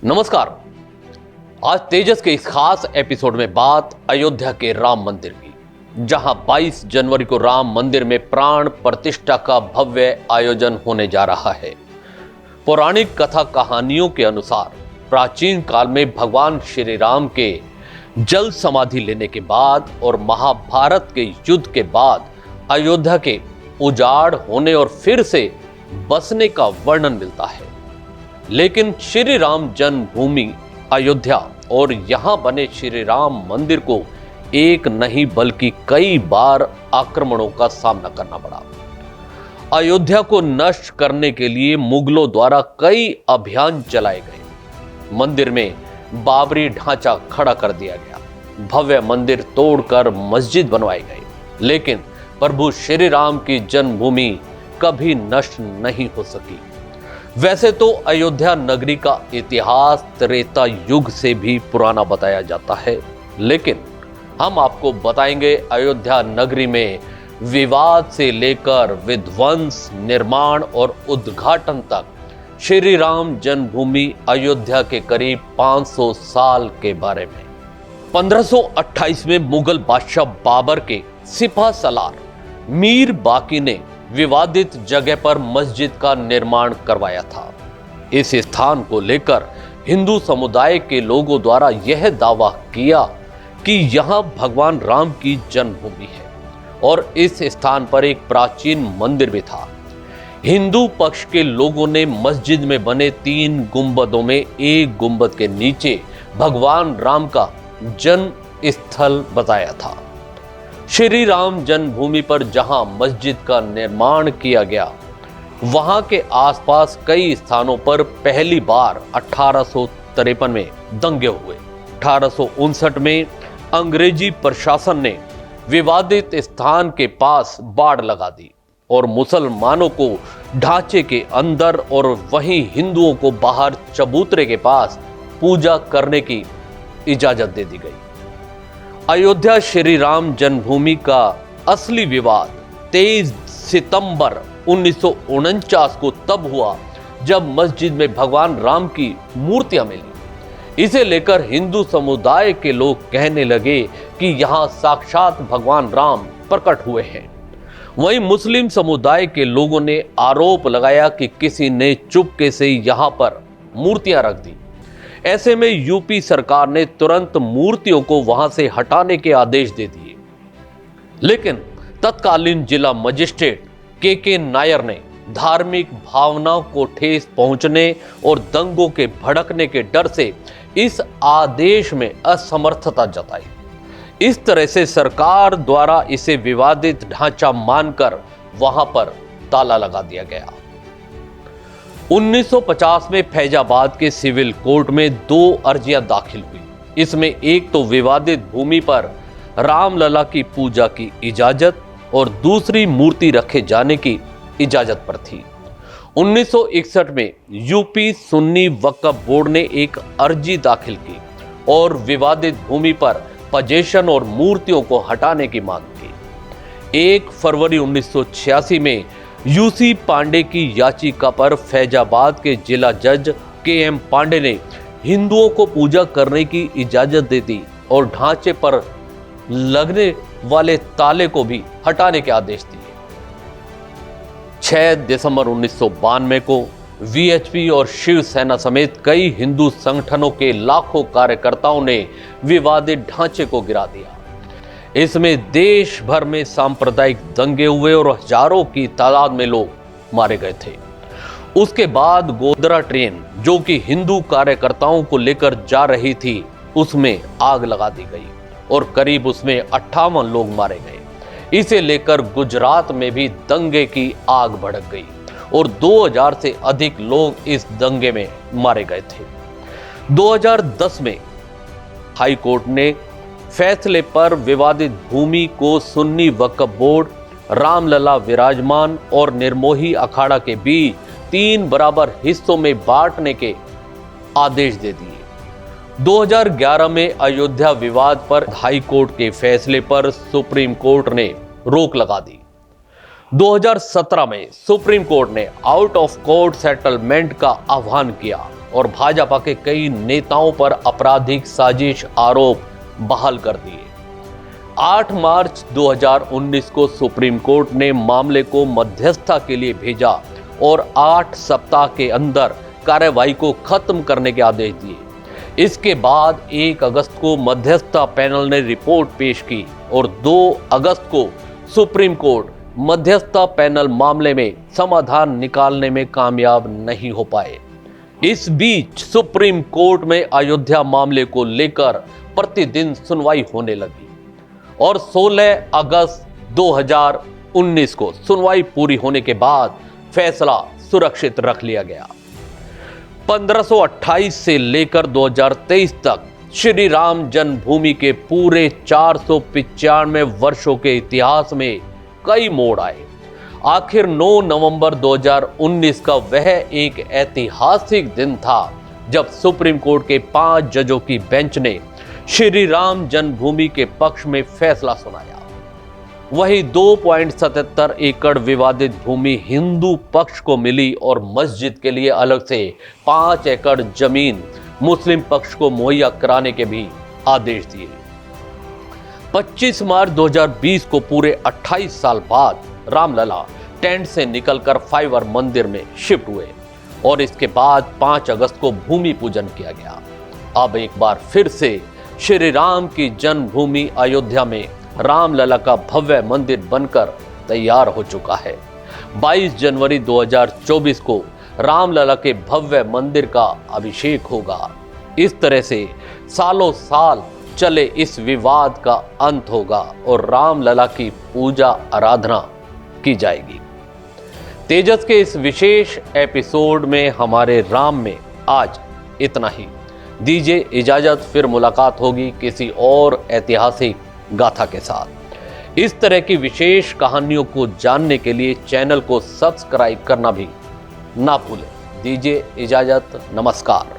नमस्कार। आज तेजस के इस खास एपिसोड में बात अयोध्या के राम मंदिर की, जहां 22 जनवरी को राम मंदिर में प्राण प्रतिष्ठा का भव्य आयोजन होने जा रहा है। पौराणिक कथा कहानियों के अनुसार प्राचीन काल में भगवान श्री राम के जल समाधि लेने के बाद और महाभारत के युद्ध के बाद अयोध्या के उजाड़ होने और फिर से बसने का वर्णन मिलता है। लेकिन श्री राम जन्मभूमि अयोध्या और यहां बने श्री राम मंदिर को एक नहीं बल्कि कई बार आक्रमणों का सामना करना पड़ा। अयोध्या को नष्ट करने के लिए मुगलों द्वारा कई अभियान चलाए गए। मंदिर में बाबरी ढांचा खड़ा कर दिया गया, भव्य मंदिर तोड़कर मस्जिद बनवाए गए, लेकिन प्रभु श्री राम की जन्मभूमि कभी नष्ट नहीं हो सकी। वैसे तो अयोध्या नगरी का इतिहास त्रेता युग से भी पुराना बताया जाता है, लेकिन हम आपको बताएंगे अयोध्या नगरी में विवाद से लेकर विध्वंस, निर्माण और उद्घाटन तक श्री राम जन्मभूमि अयोध्या के करीब 500 साल के बारे में। 1528 में मुगल बादशाह बाबर के सिपह सलार मीर बाकी ने विवादित जगह पर मस्जिद का निर्माण करवाया था। इस स्थान को लेकर हिंदू समुदाय के लोगों द्वारा यह दावा किया कि यहां भगवान राम की जन्मभूमि है और इस स्थान पर एक प्राचीन मंदिर भी था। हिंदू पक्ष के लोगों ने मस्जिद में बने 3 गुंबदों में एक गुंबद के नीचे भगवान राम का जन्म स्थल बताया था। श्री राम जन्मभूमि पर जहां मस्जिद का निर्माण किया गया, वहां के आसपास कई स्थानों पर पहली बार 1853 में दंगे हुए। 1859 में अंग्रेजी प्रशासन ने विवादित स्थान के पास बाड़ लगा दी और मुसलमानों को ढांचे के अंदर और वहीं हिंदुओं को बाहर चबूतरे के पास पूजा करने की इजाजत दे दी गई। अयोध्या श्री राम जन्मभूमि का असली विवाद 23 सितंबर 1949 को तब हुआ जब मस्जिद में भगवान राम की मूर्तियां मिली। इसे लेकर हिंदू समुदाय के लोग कहने लगे कि यहां साक्षात भगवान राम प्रकट हुए हैं। वहीं मुस्लिम समुदाय के लोगों ने आरोप लगाया कि किसी ने चुपके से यहां पर मूर्तियां रख दी। ऐसे में यूपी सरकार ने तुरंत मूर्तियों को वहां से हटाने के आदेश दे दिए, लेकिन तत्कालीन जिला मजिस्ट्रेट के नायर ने धार्मिक भावनाओं को ठेस पहुंचने और दंगों के भड़कने के डर से इस आदेश में असमर्थता जताई। इस तरह से सरकार द्वारा इसे विवादित ढांचा मानकर वहां पर ताला लगा दिया गया। 1950 में फैजाबाद के सिविल कोर्ट में 2 अर्जियां दाखिल हुई। इसमें एक तो विवादित भूमि पर रामलला की पूजा की इजाजत और दूसरी मूर्ति रखे जाने की इजाजत पर थी। 1961 में यूपी सुन्नी वक्फ बोर्ड ने एक अर्जी दाखिल की और विवादित भूमि पर पजेशन और मूर्तियों को हटाने की मांग की। 1 फरवरी 1986 में यूसी पांडे की याचिका पर फैजाबाद के जिला जज के.एम. पांडे ने हिंदुओं को पूजा करने की इजाजत दे दी और ढांचे पर लगने वाले ताले को भी हटाने के आदेश दिए। 6 दिसंबर 1992 को वीएचपी और शिवसेना समेत कई हिंदू संगठनों के लाखों कार्यकर्ताओं ने विवादित ढांचे को गिरा दिया। इसमें देश भर में सांप्रदायिक दंगे हुए और हजारों की तादाद में लोग मारे गए थे। उसके बाद गोधरा ट्रेन जो कि हिंदू कार्यकर्ताओं को लेकर जा रही थी, उसमें आग लगा दी गई और करीब उसमें 58 लोग मारे गए। इसे लेकर गुजरात में भी दंगे की आग भड़क गई और 2000 से अधिक लोग इस दंगे में मारे गए थे। 2010 में हाई कोर्ट ने फैसले पर विवादित भूमि को सुन्नी वक्फ बोर्ड, रामलला विराजमान और निर्मोही अखाड़ा के बीच 3 बराबर हिस्सों में बांटने के आदेश दे दिए। 2011 में अयोध्या विवाद पर हाई कोर्ट के फैसले पर सुप्रीम कोर्ट ने रोक लगा दी। 2017 में सुप्रीम कोर्ट ने आउट ऑफ कोर्ट सेटलमेंट का आह्वान किया और भाजपा के कई नेताओं पर आपराधिक साजिश आरोप बहाल कर दिए। 8 मार्च 2019 को सुप्रीम कोर्ट ने मामले को मध्यस्थता के लिए भेजा और 8 सप्ताह के अंदर कार्रवाई को खत्म करने के आदेश दिए। इसके बाद 1 अगस्त को मध्यस्थता पैनल ने रिपोर्ट पेश की और 2 अगस्त को सुप्रीम कोर्ट मध्यस्थता पैनल मामले में समाधान निकालने में कामयाब नहीं हो पाए। इस बीच सुप्रीम कोर्ट में अयोध्या मामले को लेकर प्रतिदिन सुनवाई होने लगी और 16 अगस्त 2019 को सुनवाई पूरी होने के बाद फैसला सुरक्षित रख लिया गया। 1528 से लेकर 2023 तक श्री राम जन्मभूमि के पूरे 495 वर्षों के इतिहास में कई मोड़ आए। आखिर 9 नवंबर 2019 का वह एक ऐतिहासिक दिन था जब सुप्रीम कोर्ट के 5 जजों की बेंच ने श्री राम जन्मभूमि के पक्ष में फैसला सुनाया। वही 2.77 एकड़ विवादित भूमि हिंदू पक्ष को मिली और मस्जिद के लिए अलग से 5 एकड़ जमीन मुस्लिम पक्ष को मुहैया कराने के भी आदेश दिए। 25 मार्च 2020 को पूरे 28 साल बाद रामलला टेंट से निकलकर फाइवर मंदिर में शिफ्ट हुए और इसके बाद 5 अगस्त को भूमि पूजन किया गया। अब एक बार फिर से श्री राम की जन्मभूमि अयोध्या में रामलला का भव्य मंदिर बनकर तैयार हो चुका है। 22 जनवरी 2024 को रामलला के भव्य मंदिर का अभिषेक होगा। इस तरह से सालों साल चले इस विवाद का अंत होगा और रामलला की पूजा आराधना की जाएगी। तेजस के इस विशेष एपिसोड में हमारे राम में आज इतना ही। दीजिए इजाजत, फिर मुलाकात होगी किसी और ऐतिहासिक गाथा के साथ। इस तरह की विशेष कहानियों को जानने के लिए चैनल को सब्सक्राइब करना भी ना भूलें। दीजिए इजाजत, नमस्कार।